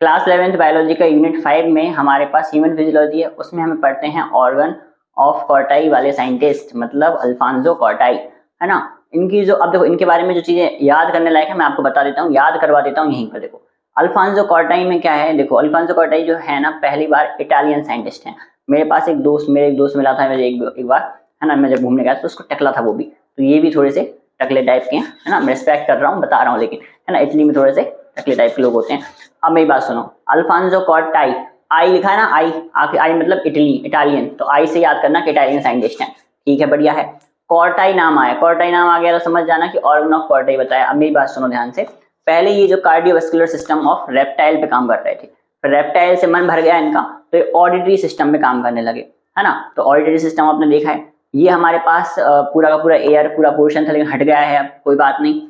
Class 11th biology का unit 5 में हमारे पास ह्यूमन फिजियोलॉजी है, उसमें हमें पढ़ते हैं ऑर्गन ऑफ कॉर्टाई वाले साइंटिस्ट, मतलब अल्फांसो कॉर्टाई, है ना। इनकी जो, अब देखो इनके बारे में जो चीजें याद करने लायक है मैं आपको बता देता हूँ, याद करवा देता हूँ यहीं पर। देखो अल्फांसो कॉर्टाई में क्या है, देखो अल्फांसो कॉर्टाई जो है ना, पहली बार इटालियन साइंटिस्ट है। मेरे पास एक दोस्त मिला था मुझे एक बार, है ना, मैं जब घूमने गया तो उसको टकला था वो भी, तो ये भी थोड़े से टकले टाइप के हैं, है ना। मैं रिस्पेक्ट कर रहा हूँ, बता रहा हूँ, लेकिन है ना, इटली में थोड़े से टकले टाइप के लोग होते हैं। अब मेरी बात सुनो, अल्फांसो कॉर्टाई, आई लिखा है ना, आई मतलब इटली, इटालियन, तो आई से याद करना कि इटालियन साइंटिस्ट है, ठीक है, बढ़िया है। कॉर्टाई नाम आया, कॉर्टाई नाम आ गया तो समझ जाना कि ऑर्गन ऑफ कॉर्टाई बताया। अब मेरी बात सुनो ध्यान से, पहले ये जो कार्डियोवास्कुलर सिस्टम ऑफ रेप्टाइल पे काम कर रहे थे, फिर रेप्टाइल से मन भर गया इनका, तो ये ऑडिटरी सिस्टम पे काम करने लगे, है ना। तो ऑडिटरी सिस्टम आपने देखा है, ये हमारे पास पूरा का पूरा एयर पूरा पोर्शन था, लेकिन हट गया है, अब कोई बात नहीं।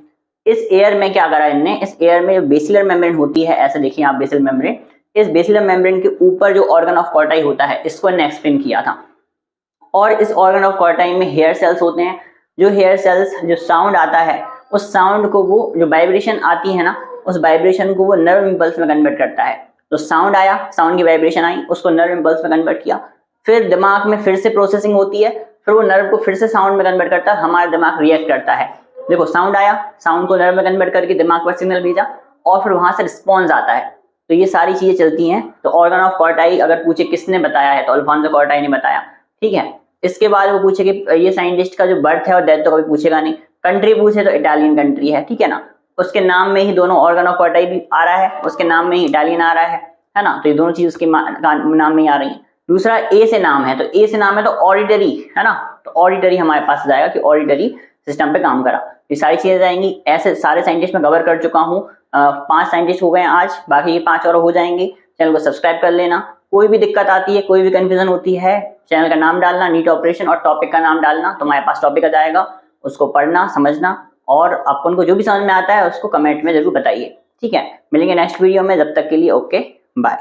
इस एयर में क्या करा इनने, इस एयर में बेसिलर मेम्ब्रेन होती है, ऐसे देखिए आप बेसिलर मेम्ब्रेन, इस बेसिलर मेम्ब्रेन के ऊपर जो ऑर्गन ऑफ कॉर्टाई होता है, इसको इन्हें एक्सप्लेन किया था। और इस ऑर्गन ऑफ कॉर्टाई में हेयर सेल्स होते हैं, जो हेयर सेल्स जो साउंड आता है, उस साउंड को वो जो वाइब्रेशन आती है ना, उस वाइब्रेशन को वो नर्व इंपल्स में कन्वर्ट करता है। तो साउंड आया, साउंड की वाइब्रेशन आई, उसको नर्व इंपल्स में कन्वर्ट किया, फिर दिमाग में फिर से प्रोसेसिंग होती है, फिर वो नर्व को फिर से साउंड में कन्वर्ट करता है, हमारा दिमाग रिएक्ट करता है। देखो साउंड आया, साउंड को नर्व में कन्वर्ट करके दिमाग पर सिग्नल भेजा, और फिर वहां से रिस्पॉन्स आता है। तो ये सारी चीजें चलती हैं। तो ऑर्गन ऑफ कॉर्टाई अगर पूछे किसने बताया है, तो अल्फांसो कॉर्टाई ने बताया, ठीक है। इसके बाद वो पूछे कि ये साइंटिस्ट का जो बर्थ है और डेथ तो कभी पूछेगा नहीं, कंट्री पूछे तो इटालियन कंट्री है, ठीक है ना। उसके नाम में ही दोनों ऑर्गन ऑफ कॉर्टाई भी आ रहा है, उसके नाम में ही इटालियन आ रहा है ना। तो ये दोनों चीज उसके नाम में ही आ रही है। दूसरा ए से नाम है, तो ए से नाम है तो ऑडिटरी, है ना, तो ऑडिटरी हमारे पास जाएगा कि ऑडिटरी सिस्टम पे काम करा। ये सारी चीजें जाएंगी। ऐसे सारे साइंटिस्ट मैं कवर कर चुका हूँ, 5 साइंटिस्ट हो गए आज, बाकी ये 5 और हो जाएंगे। चैनल को सब्सक्राइब कर लेना। कोई भी दिक्कत आती है, कोई भी कंफ्यूजन होती है, चैनल का नाम डालना, नीट ऑपरेशन, और टॉपिक का नाम डालना, तो हमारे पास टॉपिक आ जाएगा, उसको पढ़ना समझना, और अपन को जो भी समझ में आता है उसको कमेंट में जरूर बताइए, ठीक है। मिलेंगे नेक्स्ट वीडियो में, जब तक के लिए ओके बाय।